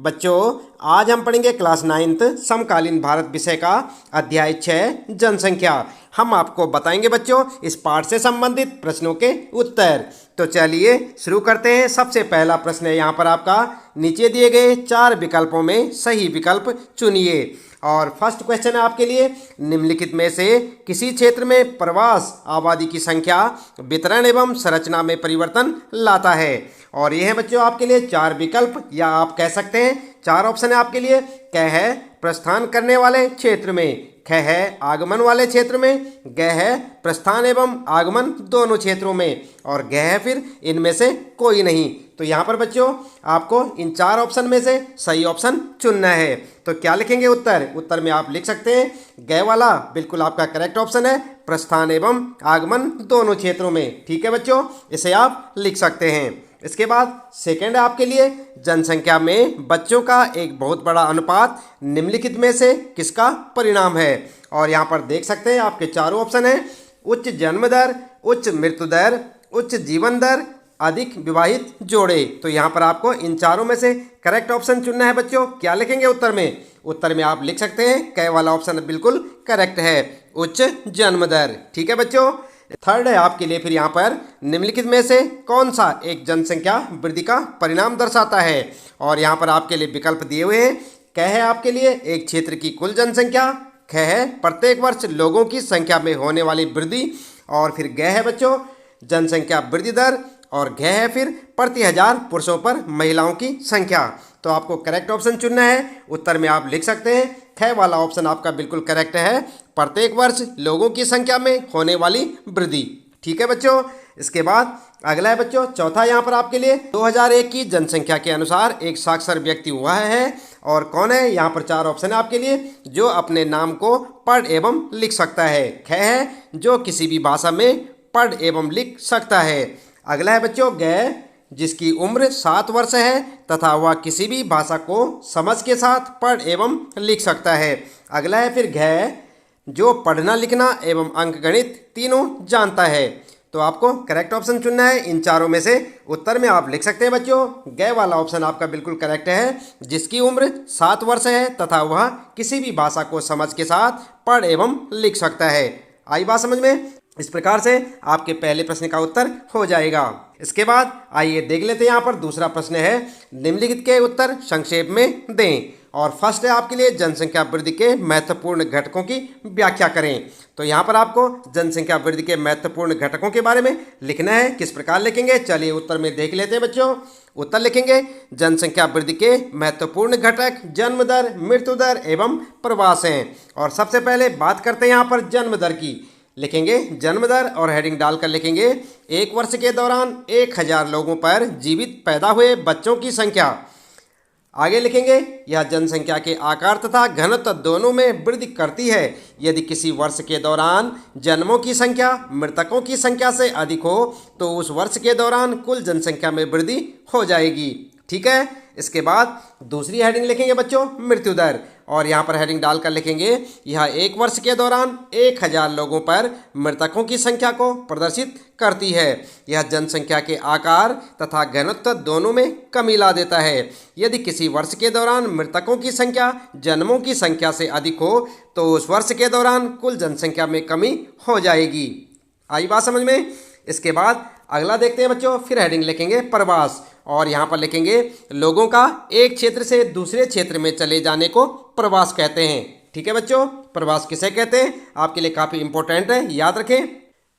बच्चों, आज हम पढ़ेंगे क्लास 9th समकालीन भारत विषय का अध्याय 6 जनसंख्या। हम आपको बताएंगे बच्चों इस पाठ से संबंधित प्रश्नों के उत्तर। तो चलिए शुरू करते हैं। सबसे पहला प्रश्न है यहाँ पर आपका, नीचे दिए गए 4 विकल्पों में सही विकल्प चुनिए। और फर्स्ट क्वेश्चन है आपके लिए, निम्नलिखित में से किसी क्षेत्र में प्रवास आबादी की संख्या, वितरण एवं संरचना में परिवर्तन लाता है। और ये है बच्चों आपके लिए 4 विकल्प, या आप कह सकते हैं 4 ऑप्शन है आपके लिए। क है प्रस्थान करने वाले क्षेत्र में, ख है आगमन वाले क्षेत्र में, ग है प्रस्थान एवं आगमन दोनों क्षेत्रों में, और ग है फिर इनमें से कोई नहीं। तो यहाँ पर बच्चों आपको इन 4 ऑप्शन में से सही ऑप्शन चुनना है। तो क्या लिखेंगे उत्तर? उत्तर में आप लिख सकते हैं ग वाला बिल्कुल आपका करेक्ट ऑप्शन है, प्रस्थान एवं आगमन दोनों क्षेत्रों में। ठीक है बच्चों, इसे आप लिख सकते हैं। इसके बाद सेकेंड है आपके लिए, जनसंख्या में बच्चों का एक बहुत बड़ा अनुपात निम्नलिखित में से किसका परिणाम है। और यहाँ पर देख सकते हैं आपके चारों ऑप्शन हैं, उच्च जन्म दर, उच्च मृत्यु दर, उच्च जीवन दर, अधिक विवाहित जोड़े। तो यहाँ पर आपको इन चारों में से करेक्ट ऑप्शन चुनना है बच्चों। क्या लिखेंगे उत्तर में? उत्तर में आप लिख सकते हैं क वाला ऑप्शन बिल्कुल करेक्ट है, उच्च जन्म दर। ठीक है बच्चों। थर्ड है आपके लिए फिर यहाँ पर, निम्नलिखित में से कौन सा एक जनसंख्या वृद्धि का परिणाम दर्शाता है। और यहाँ पर आपके लिए विकल्प दिए हुए हैं। क है आपके लिए एक क्षेत्र की कुल जनसंख्या, ख है प्रत्येक वर्ष लोगों की संख्या में होने वाली वृद्धि, और फिर ग है बच्चों जनसंख्या वृद्धि दर, और घ है फिर प्रति 1000 पुरुषों पर महिलाओं की संख्या। तो आपको करेक्ट ऑप्शन चुनना है। उत्तर में आप लिख सकते हैं ख वाला ऑप्शन आपका बिल्कुल करेक्ट है, प्रत्येक वर्ष लोगों की संख्या में होने वाली वृद्धि। ठीक है बच्चों। इसके बाद अगला है बच्चों चौथा यहाँ पर आपके लिए, 2001 की जनसंख्या के अनुसार एक साक्षर व्यक्ति हुआ है। और कौन है? यहाँ पर 4 ऑप्शन है आपके लिए, जो अपने नाम को पढ़ एवं लिख सकता है। ख है जो किसी भी भाषा में पढ़ एवं लिख सकता है। अगला है बच्चों ग, जिसकी उम्र 7 वर्ष है तथा वह किसी भी भाषा को समझ के साथ पढ़ एवं लिख सकता है। अगला है फिर घ, जो पढ़ना लिखना एवं अंकगणित तीनों जानता है। तो आपको करेक्ट ऑप्शन चुनना है इन चारों में से। उत्तर में आप लिख सकते हैं बच्चों ग वाला ऑप्शन आपका बिल्कुल करेक्ट है, जिसकी उम्र 7 वर्ष है तथा वह किसी भी भाषा को समझ के साथ पढ़ एवं लिख सकता है। आई बात समझ में? इस प्रकार से आपके पहले प्रश्न का उत्तर हो जाएगा। इसके बाद आइए देख लेते हैं यहाँ पर दूसरा प्रश्न है, निम्नलिखित के उत्तर संक्षेप में दें। और फर्स्ट है आपके लिए, जनसंख्या वृद्धि के महत्वपूर्ण घटकों की व्याख्या करें। तो यहाँ पर आपको जनसंख्या वृद्धि के महत्वपूर्ण घटकों के बारे में लिखना है। किस प्रकार लिखेंगे? चलिए उत्तर में देख लेते हैं बच्चों। उत्तर लिखेंगे, जनसंख्या वृद्धि के महत्वपूर्ण घटक जन्म दर, मृत्यु दर एवं प्रवास हैं। और सबसे पहले बात करते हैं यहाँ पर जन्म दर की। लिखेंगे जन्म दर और हेडिंग डालकर लिखेंगे, एक वर्ष के दौरान 1000 लोगों पर जीवित पैदा हुए बच्चों की संख्या। आगे लिखेंगे, यह जनसंख्या के आकार तथा घनत्व दोनों में वृद्धि करती है यदि किसी वर्ष के दौरान जन्मों की संख्या मृतकों की संख्या से अधिक हो तो उस वर्ष के दौरान कुल जनसंख्या में वृद्धि हो जाएगी। ठीक है। इसके बाद दूसरी हेडिंग लिखेंगे बच्चों मृत्यु दर, और यहाँ पर हेडिंग डालकर लिखेंगे, यह एक वर्ष के दौरान 1000 लोगों पर मृतकों की संख्या को प्रदर्शित करती है। यह जनसंख्या के आकार तथा घनत्व दोनों में कमी ला देता है। यदि किसी वर्ष के दौरान मृतकों की संख्या जन्मों की संख्या से अधिक हो तो उस वर्ष के दौरान कुल जनसंख्या में कमी हो जाएगी। आई बात समझ में? इसके बाद अगला देखते हैं बच्चों, फिर हेडिंग लिखेंगे प्रवास, और यहाँ पर लिखेंगे, लोगों का एक क्षेत्र से दूसरे क्षेत्र में चले जाने को प्रवास कहते हैं। ठीक है बच्चों, प्रवास किसे कहते हैं? आपके लिए काफ़ी इंपॉर्टेंट है, याद रखें।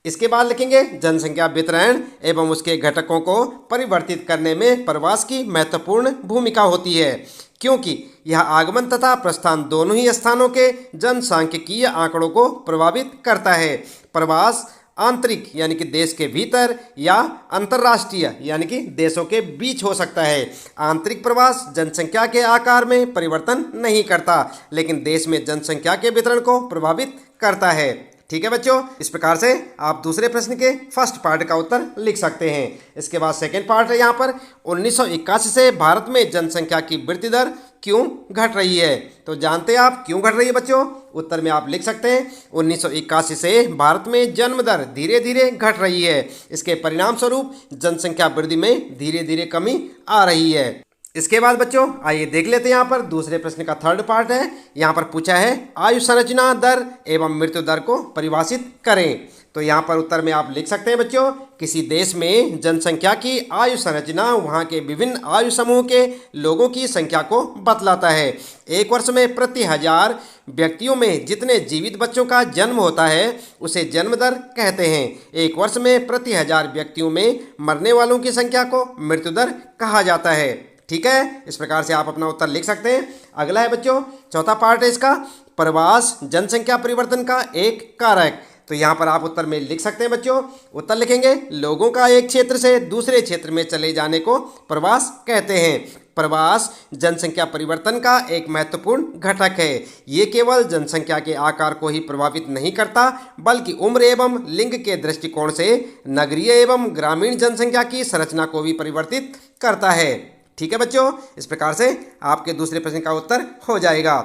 इसके बाद लिखेंगे, जनसंख्या वितरण एवं उसके घटकों को परिवर्तित करने में प्रवास की महत्वपूर्ण भूमिका होती है, क्योंकि यह आगमन तथा प्रस्थान दोनों ही स्थानों के जनसांख्यिकीय आंकड़ों को प्रभावित करता है। प्रवास आंतरिक यानी कि देश के भीतर, या अंतर्राष्ट्रीय यानी कि देशों के बीच हो सकता है। आंतरिक प्रवास जनसंख्या के आकार में परिवर्तन नहीं करता, लेकिन देश में जनसंख्या के वितरण को प्रभावित करता है। ठीक है बच्चों, इस प्रकार से आप दूसरे प्रश्न के फर्स्ट पार्ट का उत्तर लिख सकते हैं। इसके बाद सेकंड पार्ट है यहाँ पर, 1981 से भारत में जनसंख्या की वृद्धि दर क्यों घट रही है। तो जानते हैं आप क्यों घट रही है बच्चों? उत्तर में आप लिख सकते हैं, 1981 से भारत में जन्म दर धीरे धीरे घट रही है। इसके परिणाम स्वरूप जनसंख्या वृद्धि में धीरे धीरे कमी आ रही है। इसके बाद बच्चों आइए देख लेते हैं यहाँ पर दूसरे प्रश्न का थर्ड पार्ट है। यहाँ पर पूछा है आयु संरचना दर एवं मृत्यु दर को परिभाषित करें। तो यहाँ पर उत्तर में आप लिख सकते हैं बच्चों, किसी देश में जनसंख्या की आयु संरचना वहाँ के विभिन्न आयु समूह के लोगों की संख्या को बतलाता है। एक वर्ष में प्रति 1000 व्यक्तियों में जितने जीवित बच्चों का जन्म होता है उसे जन्म दर कहते हैं। एक वर्ष में प्रति 1000 व्यक्तियों में मरने वालों की संख्या को मृत्यु दर कहा जाता है। ठीक है, इस प्रकार से आप अपना उत्तर लिख सकते हैं। अगला है बच्चों चौथा पार्ट है इसका, प्रवास जनसंख्या परिवर्तन का एक कारक। तो यहाँ पर आप उत्तर में लिख सकते हैं बच्चों, उत्तर लिखेंगे लोगों का एक क्षेत्र से दूसरे क्षेत्र में चले जाने को प्रवास कहते हैं। प्रवास जनसंख्या परिवर्तन का एक महत्वपूर्ण घटक है। ये केवल जनसंख्या के आकार को ही प्रभावित नहीं करता बल्कि उम्र एवं लिंग के दृष्टिकोण से नगरीय एवं ग्रामीण जनसंख्या की संरचना को भी परिवर्तित करता है। ठीक है बच्चों, इस प्रकार से आपके दूसरे प्रश्न का उत्तर हो जाएगा।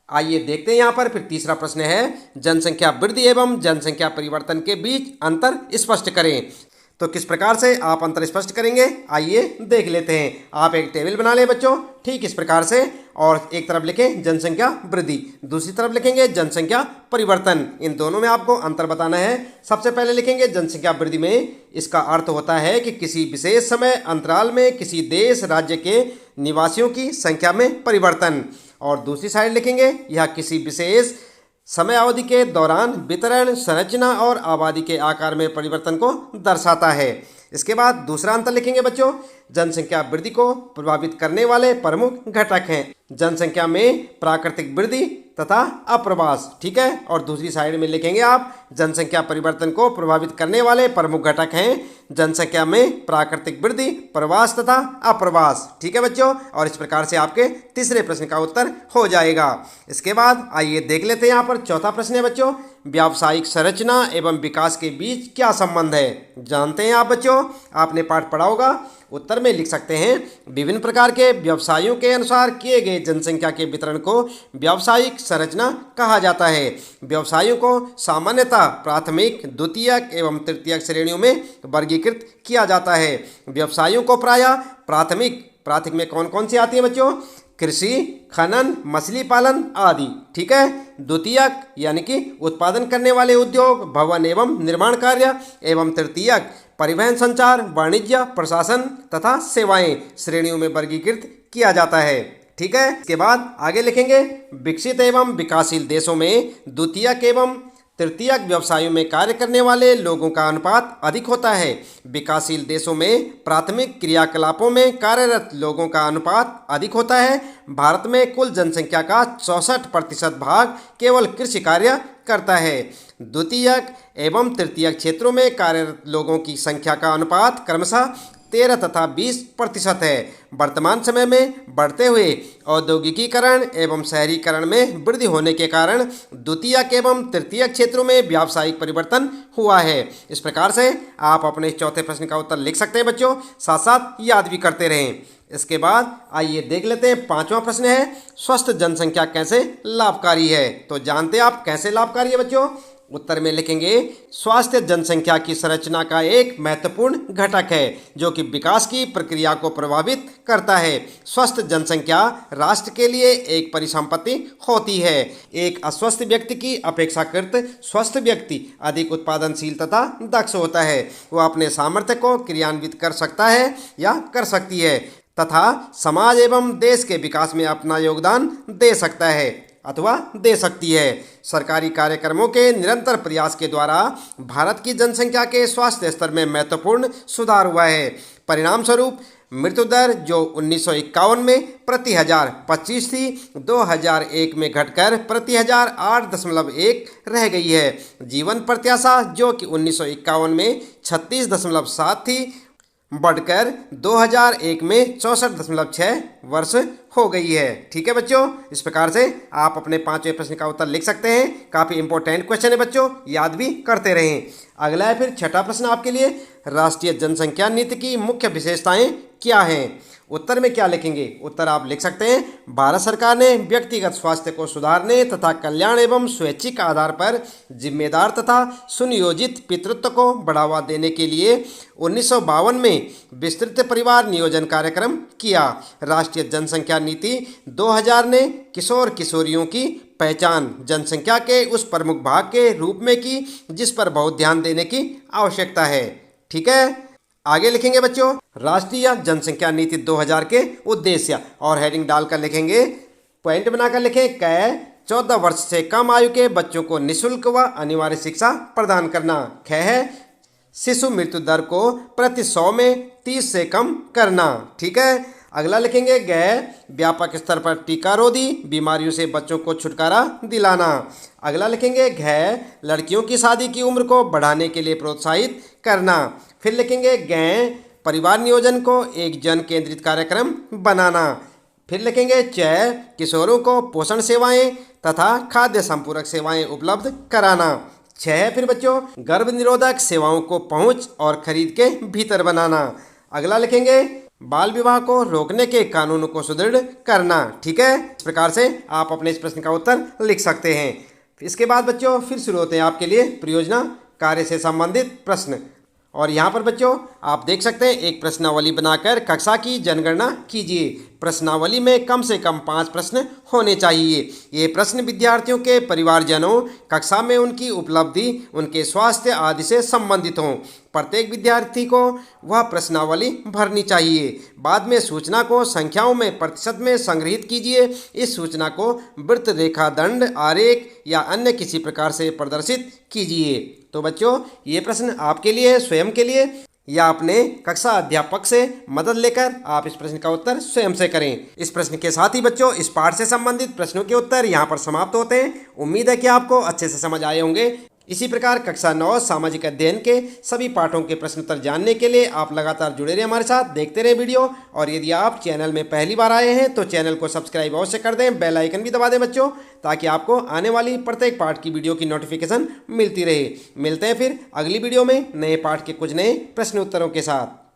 आइए देखते हैं यहाँ पर फिर तीसरा प्रश्न है, जनसंख्या वृद्धि एवं जनसंख्या परिवर्तन के बीच अंतर स्पष्ट करें। तो किस प्रकार से आप अंतर स्पष्ट करेंगे आइए देख लेते हैं। आप एक टेबल बना लें बच्चों, ठीक इस प्रकार से, और एक तरफ लिखें जनसंख्या वृद्धि, दूसरी तरफ लिखेंगे जनसंख्या परिवर्तन। इन दोनों में आपको अंतर बताना है। सबसे पहले लिखेंगे जनसंख्या वृद्धि में, इसका अर्थ होता है कि किसी विशेष समय अंतराल में किसी देश राज्य के निवासियों की संख्या में परिवर्तन। और दूसरी साइड लिखेंगे यह किसी विशेष समय अवधि के दौरान वितरण, संरचना और आबादी के आकार में परिवर्तन को दर्शाता है। इसके बाद दूसरा अंतर लिखेंगे बच्चों, जनसंख्या वृद्धि को प्रभावित करने वाले प्रमुख घटक हैं जनसंख्या में प्राकृतिक वृद्धि तथा अप्रवास। ठीक है, और दूसरी साइड में लिखेंगे आप जनसंख्या परिवर्तन को प्रभावित करने वाले प्रमुख घटक हैं जनसंख्या में प्राकृतिक वृद्धि, प्रवास तथा अप्रवास। ठीक है बच्चों, और इस प्रकार से आपके तीसरे प्रश्न का उत्तर हो जाएगा। इसके बाद आइए देख लेते हैं यहाँ पर चौथा प्रश्न है बच्चों, व्यावसायिक संरचना एवं विकास के बीच क्या संबंध है। जानते हैं आप बच्चों, आपने पाठ पढ़ा होगा। उत्तर में लिख सकते हैं विभिन्न प्रकार के व्यवसायों के अनुसार किए गए जनसंख्या के वितरण को व्यावसायिक संरचना कहा जाता है। व्यवसायों को सामान्यतः प्राथमिक, द्वितीयक एवं तृतीयक श्रेणियों में वर्गीकृत किया जाता है। व्यवसायों को प्रायः प्राथमिक में कौन कौन सी आती है बच्चों, कृषि, खनन, मछली पालन आदि। ठीक है, द्वितीयक यानी कि उत्पादन करने वाले उद्योग, भवन एवं निर्माण कार्य, एवं तृतीयक परिवहन, संचार, वाणिज्य, प्रशासन तथा सेवाएं श्रेणियों में वर्गीकृत किया जाता है। ठीक है, इसके बाद आगे लिखेंगे विकसित एवं विकासशील देशों में द्वितीयक एवं तृतीयक व्यवसायों में कार्य करने वाले लोगों का अनुपात अधिक होता है। विकासशील देशों में प्राथमिक क्रियाकलापों में कार्यरत लोगों का अनुपात अधिक होता है। भारत में कुल जनसंख्या का 64% भाग केवल कृषि कार्य करता है। द्वितीयक एवं तृतीयक क्षेत्रों में कार्यरत लोगों की संख्या का अनुपात क्रमशः 13 तथा 20% है। वर्तमान समय में बढ़ते हुए औद्योगिकीकरण एवं शहरीकरण में वृद्धि होने के कारण द्वितीयक एवं तृतीयक क्षेत्रों में व्यावसायिक परिवर्तन हुआ है। इस प्रकार से आप अपने चौथे प्रश्न का उत्तर लिख सकते हैं बच्चों, साथ साथ याद भी करते रहें। इसके बाद आइए देख लेते हैं पांचवा प्रश्न है, स्वस्थ जनसंख्या कैसे लाभकारी है। तो जानते हैं आप कैसे लाभकारी है बच्चों। उत्तर में लिखेंगे स्वास्थ्य जनसंख्या की संरचना का एक महत्वपूर्ण घटक है जो कि विकास की प्रक्रिया को प्रभावित करता है। स्वस्थ जनसंख्या राष्ट्र के लिए एक परिसंपत्ति होती है। एक अस्वस्थ व्यक्ति की अपेक्षाकृत स्वस्थ व्यक्ति अधिक उत्पादनशील तथा दक्ष होता है। वह अपने सामर्थ्य को क्रियान्वित कर सकता है या कर सकती है तथा समाज एवं देश के विकास में अपना योगदान दे सकता है अथवा दे सकती है। सरकारी कार्यक्रमों के निरंतर प्रयास के द्वारा भारत की जनसंख्या के स्वास्थ्य स्तर में महत्वपूर्ण सुधार हुआ है। परिणाम स्वरूप मृत्यु दर जो 1951 में प्रति 1000 25 थी, 2001 में घटकर प्रति 1000 8.1 रह गई है। जीवन प्रत्याशा जो कि 1951 में 36.7 थी, बढ़कर 2001 में 64.6 वर्ष हो गई है। ठीक है बच्चों, इस प्रकार से आप अपने पांचवें प्रश्न का उत्तर लिख सकते हैं। काफ़ी इंपॉर्टेंट क्वेश्चन है बच्चों, याद भी करते रहें। अगला है फिर छठा प्रश्न आपके लिए, राष्ट्रीय जनसंख्या नीति की मुख्य विशेषताएं क्या हैं? उत्तर में क्या लिखेंगे? उत्तर आप लिख सकते हैं, भारत सरकार ने व्यक्तिगत स्वास्थ्य को सुधारने तथा कल्याण एवं स्वैच्छिक आधार पर जिम्मेदार तथा सुनियोजित पितृत्व को बढ़ावा देने के लिए 1952 में विस्तृत परिवार नियोजन कार्यक्रम किया। राष्ट्रीय जनसंख्या नीति 2000 ने किशोर किशोरियों की पहचान जनसंख्या के उस प्रमुख भाग के रूप में की जिस पर बहुत ध्यान देने की आवश्यकता है। ठीक है, आगे लिखेंगे बच्चों, राष्ट्रीय जनसंख्या नीति 2000 के उद्देश्य और हेडिंग डालकर लिखेंगे, पॉइंट बनाकर लिखें। क 14 वर्ष से कम आयु के बच्चों को निःशुल्क व अनिवार्य शिक्षा प्रदान करना। ख है शिशु मृत्यु दर को प्रति 100 में 30 से कम करना। ठीक है, अगला लिखेंगे, ग व्यापक स्तर पर टीका रोधी बीमारियों से बच्चों को छुटकारा दिलाना। अगला लिखेंगे, घ लड़कियों की शादी की उम्र को बढ़ाने के लिए प्रोत्साहित करना। फिर लिखेंगे, ग परिवार नियोजन को एक जन केंद्रित कार्यक्रम बनाना। फिर लिखेंगे, च किशोरों को पोषण सेवाएं तथा खाद्य संपूरक सेवाएं उपलब्ध कराना। 6 है फिर बच्चों, गर्भ निरोधक सेवाओं को पहुंच और खरीद के भीतर बनाना। अगला लिखेंगे, बाल विवाह को रोकने के कानून को सुदृढ़ करना। ठीक है, इस प्रकार से आप अपने इस प्रश्न का उत्तर लिख सकते हैं। इसके बाद बच्चों फिर शुरू होते हैं आपके लिए परियोजना कार्य से संबंधित प्रश्न। और यहाँ पर बच्चों आप देख सकते हैं, एक प्रश्नावली बनाकर कक्षा की जनगणना कीजिए। प्रश्नावली में कम से कम 5 प्रश्न होने चाहिए। ये प्रश्न विद्यार्थियों के परिवारजनों, कक्षा में उनकी उपलब्धि, उनके स्वास्थ्य आदि से संबंधित हों। प्रत्येक विद्यार्थी को वह प्रश्नावली भरनी चाहिए। बाद में सूचना को संख्याओं में प्रतिशत में संग्रहित कीजिए। इस सूचना को वृत्त, रेखा, दंड, आरेख या अन्य किसी प्रकार से प्रदर्शित कीजिए। तो बच्चों ये प्रश्न आपके लिए, स्वयं के लिए, या अपने कक्षा अध्यापक से मदद लेकर आप इस प्रश्न का उत्तर स्वयं से करें। इस प्रश्न के साथ ही बच्चों इस पाठ से संबंधित प्रश्नों के उत्तर यहाँ पर समाप्त होते हैं। उम्मीद है कि आपको अच्छे से समझ आए होंगे। इसी प्रकार कक्षा 9 सामाजिक अध्ययन के सभी पाठों के प्रश्न उत्तर जानने के लिए आप लगातार जुड़े रहे हमारे साथ, देखते रहे वीडियो। और यदि आप चैनल में पहली बार आए हैं तो चैनल को सब्सक्राइब अवश्य कर दें, बेल आइकन भी दबा दें बच्चों, ताकि आपको आने वाली प्रत्येक पाठ की वीडियो की नोटिफिकेशन मिलती रहे। मिलते हैं फिर अगली वीडियो में नए पाठ के कुछ नए प्रश्न उत्तरों के साथ।